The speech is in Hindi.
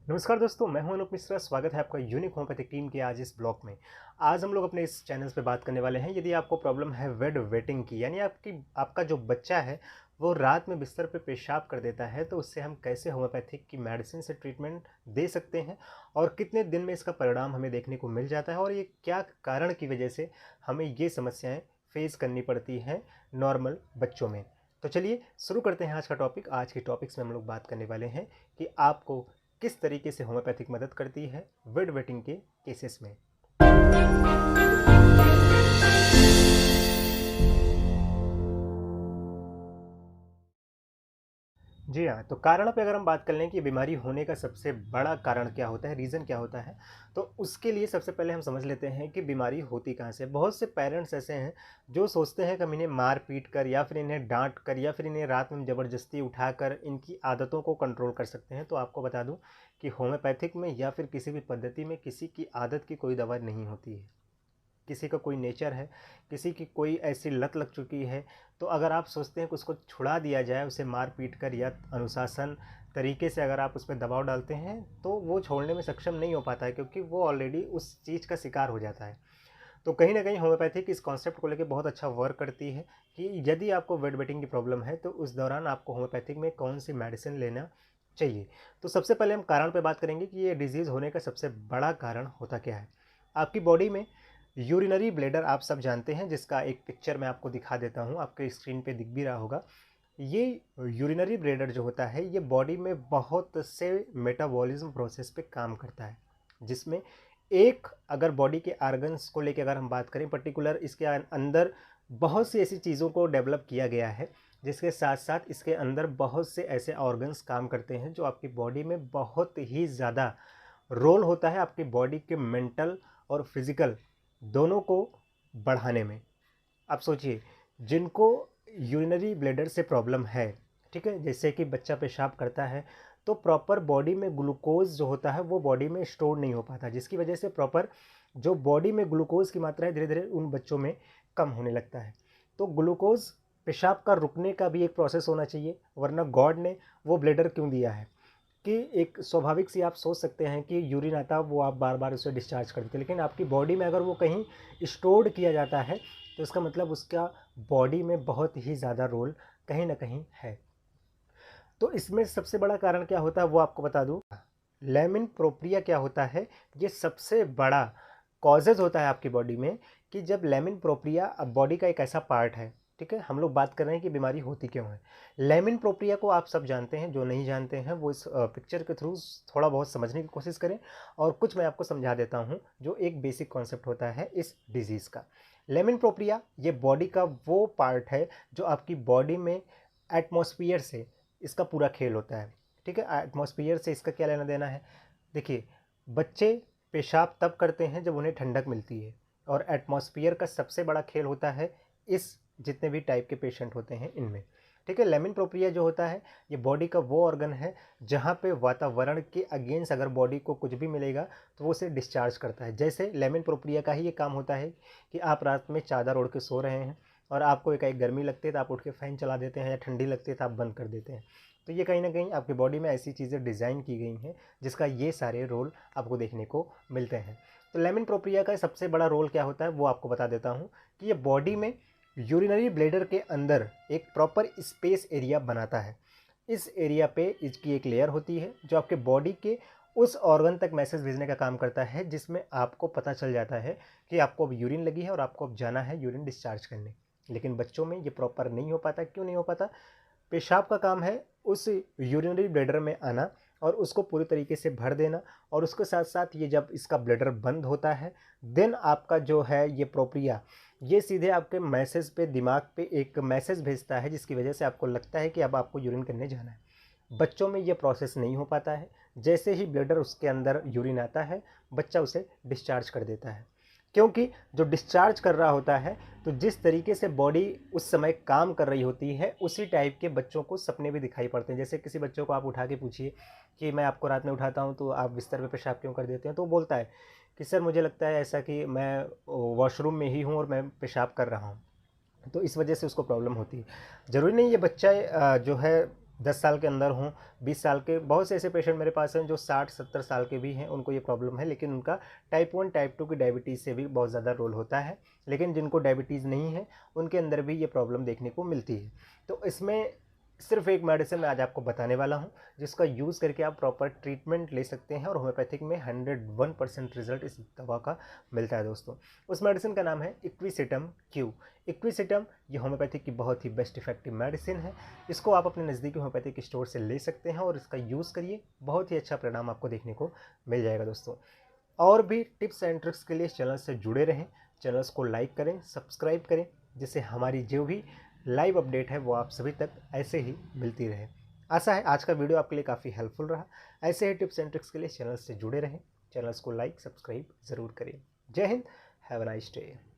नमस्कार दोस्तों, मैं हूं अनूप मिश्रा। स्वागत है आपका यूनिक होम्योपैथिक टीम के आज इस ब्लॉग में। आज हम लोग अपने इस चैनल पे बात करने वाले हैं, यदि आपको प्रॉब्लम है बेड वेटिंग की, यानी आपका जो बच्चा है वो रात में बिस्तर पे पेशाब कर देता है, तो उससे हम कैसे होम्योपैथिक की मेडिसिन से ट्रीटमेंट दे सकते हैं और कितने दिन में इसका परिणाम हमें देखने को मिल जाता है और ये क्या कारण की वजह से हमें ये समस्याएं फेस करनी पड़ती हैं नॉर्मल बच्चों में। तो चलिए शुरू करते हैं आज का टॉपिक। आज के टॉपिक्स में हम लोग बात करने वाले हैं कि आपको किस तरीके से होम्योपैथिक मदद करती है बेड वेटिंग के केसेस में। जी हाँ, तो कारणों पे अगर हम बात कर लें कि बीमारी होने का सबसे बड़ा कारण क्या होता है, रीज़न क्या होता है, तो उसके लिए सबसे पहले हम समझ लेते हैं कि बीमारी होती कहाँ से। बहुत से पेरेंट्स ऐसे हैं जो सोचते हैं कि हम इन्हें मार पीट कर या फिर इन्हें डांट कर या फिर इन्हें रात में ज़बरदस्ती उठाकर इनकी आदतों को कंट्रोल कर सकते हैं। तो आपको बता दूं कि होम्योपैथिक में या फिर किसी भी पद्धति में किसी की आदत की कोई दवा नहीं होती है। किसी का कोई नेचर है, किसी की कोई ऐसी लत लग चुकी है, तो अगर आप सोचते हैं कि उसको छुड़ा दिया जाए, उसे मार पीट कर या अनुशासन तरीके से अगर आप उस पर दबाव डालते हैं, तो वो छोड़ने में सक्षम नहीं हो पाता है, क्योंकि वो ऑलरेडी उस चीज़ का शिकार हो जाता है। तो कहीं ना कहीं होम्योपैथिक इस कॉन्सेप्ट को लेकर बहुत अच्छा वर्क करती है कि यदि आपको बेड वेटिंग की प्रॉब्लम है तो उस दौरान आपको होम्योपैथिक में कौन सी मेडिसिन लेना चाहिए। तो सबसे पहले हम कारण पे बात करेंगे कि ये डिजीज़ होने का सबसे बड़ा कारण होता क्या है। आपकी बॉडी में यूरिनरी ब्लैडर आप सब जानते हैं, जिसका एक पिक्चर मैं आपको दिखा देता हूँ, आपके स्क्रीन पे दिख भी रहा होगा। ये यूरिनरी ब्लैडर जो होता है ये बॉडी में बहुत से मेटाबॉलिज्म प्रोसेस पे काम करता है, जिसमें एक अगर बॉडी के आर्गन्स को लेकर अगर हम बात करें पर्टिकुलर, इसके अंदर बहुत सी ऐसी चीज़ों को डेवलप किया गया है, जिसके साथ साथ इसके अंदर बहुत से ऐसे ऑर्गन्स काम करते हैं जो आपकी बॉडी में बहुत ही ज़्यादा रोल होता है आपकी बॉडी के मेंटल और फिजिकल दोनों को बढ़ाने में। आप सोचिए, जिनको यूरिनरी ब्लैडर से प्रॉब्लम है, ठीक है, जैसे कि बच्चा पेशाब करता है तो प्रॉपर बॉडी में ग्लूकोज जो होता है वो बॉडी में स्टोर नहीं हो पाता, जिसकी वजह से प्रॉपर जो बॉडी में ग्लूकोज की मात्रा है धीरे धीरे उन बच्चों में कम होने लगता है। तो ग्लूकोज पेशाब का रुकने का भी एक प्रोसेस होना चाहिए, वरना गॉड ने वो ब्लैडर क्यों दिया है कि एक स्वाभाविक सी आप सोच सकते हैं कि यूरिन आता वो आप बार बार उसे डिस्चार्ज कर देते हैं, लेकिन आपकी बॉडी में अगर वो कहीं स्टोर्ड किया जाता है तो इसका मतलब उसका बॉडी में बहुत ही ज़्यादा रोल कहीं ना कहीं है। तो इसमें सबसे बड़ा कारण क्या होता है वो आपको बता दूं। लेमिन प्रोप्रिया क्या होता है, ये सबसे बड़ा कॉजेज होता है आपकी बॉडी में कि जब लेमिन प्रोप्रिया, अब बॉडी का एक ऐसा पार्ट है, ठीक है, हम लोग बात कर रहे हैं कि बीमारी होती क्यों है। लेमिन प्रोप्रिया को आप सब जानते हैं, जो नहीं जानते हैं वो इस पिक्चर के थ्रू थोड़ा बहुत समझने की कोशिश करें और कुछ मैं आपको समझा देता हूं जो एक बेसिक कॉन्सेप्ट होता है इस डिजीज़ का। लेमिन प्रोप्रिया ये बॉडी का वो पार्ट है जो आपकी बॉडी में एटमॉस्फियर से इसका पूरा खेल होता है, ठीक है। एटमॉस्फियर से इसका क्या लेना देना है। देखिए, बच्चे पेशाब तब करते हैं जब उन्हें ठंडक मिलती है, और एटमॉस्फियर का सबसे बड़ा खेल होता है इस जितने भी टाइप के पेशेंट होते हैं इनमें, ठीक है। लेमिन प्रोप्रिया जो होता है ये बॉडी का वो ऑर्गन है जहाँ पे वातावरण के अगेंस्ट अगर बॉडी को कुछ भी मिलेगा तो वो उसे डिस्चार्ज करता है। जैसे लेमिन प्रोप्रिया का ही ये काम होता है कि आप रात में चादर ओढ़ के सो रहे हैं और आपको एक गर्मी लगती है तो आप उठ के फ़ैन चला देते हैं, या ठंडी लगती है तो आप बंद कर देते हैं। तो ये कहीं ना कहीं आपकी बॉडी में ऐसी चीज़ें डिज़ाइन की गई हैं जिसका ये सारे रोल आपको देखने को मिलते हैं। तो लेमिन प्रोप्रिया का सबसे बड़ा रोल क्या होता है वो आपको बता देता हूँ कि ये बॉडी में यूरिनरी ब्लैडर के अंदर एक प्रॉपर स्पेस एरिया बनाता है। इस एरिया पे इसकी एक लेयर होती है जो आपके बॉडी के उस ऑर्गन तक मैसेज भेजने का काम करता है, जिसमें आपको पता चल जाता है कि आपको अब यूरिन लगी है और आपको अब जाना है यूरिन डिस्चार्ज करने। लेकिन बच्चों में ये प्रॉपर नहीं हो पाता। क्यों नहीं हो पाता? पेशाब का काम है उस यूरिनरी ब्लैडर में आना और उसको पूरी तरीके से भर देना, और उसके साथ साथ ये जब इसका ब्लैडर बंद होता है देन आपका जो है ये प्रोप्रिया ये सीधे आपके मैसेज पे, दिमाग पे एक मैसेज भेजता है, जिसकी वजह से आपको लगता है कि अब आपको यूरिन करने जाना है। बच्चों में ये प्रोसेस नहीं हो पाता है। जैसे ही ब्लैडर उसके अंदर यूरिन आता है बच्चा उसे डिस्चार्ज कर देता है, क्योंकि जो डिस्चार्ज कर रहा होता है तो जिस तरीके से बॉडी उस समय काम कर रही होती है उसी टाइप के बच्चों को सपने भी दिखाई पड़ते हैं। जैसे किसी बच्चों को आप उठा के पूछिए कि मैं आपको रात में उठाता हूँ तो आप बिस्तर पे पेशाब क्यों कर देते हैं, तो वो बोलता है कि सर मुझे लगता है ऐसा कि मैं वॉशरूम में ही हूँ और मैं पेशाब कर रहा हूँ, तो इस वजह से उसको प्रॉब्लम होती है। ज़रूरी नहीं ये बच्चा जो है 10 साल के अंदर हों, 20 साल के, बहुत से ऐसे पेशेंट मेरे पास हैं जो 60-70 साल के भी हैं, उनको ये प्रॉब्लम है, लेकिन उनका टाइप 1 टाइप 2 की डायबिटीज़ से भी बहुत ज़्यादा रोल होता है। लेकिन जिनको डायबिटीज़ नहीं है उनके अंदर भी ये प्रॉब्लम देखने को मिलती है। तो इसमें सिर्फ एक मेडिसिन मैं आज आपको बताने वाला हूँ, जिसका यूज़ करके आप प्रॉपर ट्रीटमेंट ले सकते हैं और होम्योपैथिक में 101% रिजल्ट इस दवा का मिलता है दोस्तों। उस मेडिसिन का नाम है इक्विसिटम क्यू। इक्विसिटम ये होम्योपैथिक की बहुत ही बेस्ट इफेक्टिव मेडिसिन है। इसको आप अपने नज़दीकी होम्योपैथिक स्टोर से ले सकते हैं और इसका यूज़ करिए, बहुत ही अच्छा परिणाम आपको देखने को मिल जाएगा दोस्तों। और भी टिप्स एंड ट्रिक्स के लिए चैनल से जुड़े रहें, चैनल्स को लाइक करें, सब्सक्राइब करें, जिससे हमारी जो भी लाइव अपडेट है वो आप सभी तक ऐसे ही मिलती रहे। आशा है आज का वीडियो आपके लिए काफ़ी हेल्पफुल रहा। ऐसे ही टिप्स एंड ट्रिक्स के लिए चैनल से जुड़े रहें, चैनल्स को लाइक सब्सक्राइब ज़रूर करें। जय Hind, have a nice day.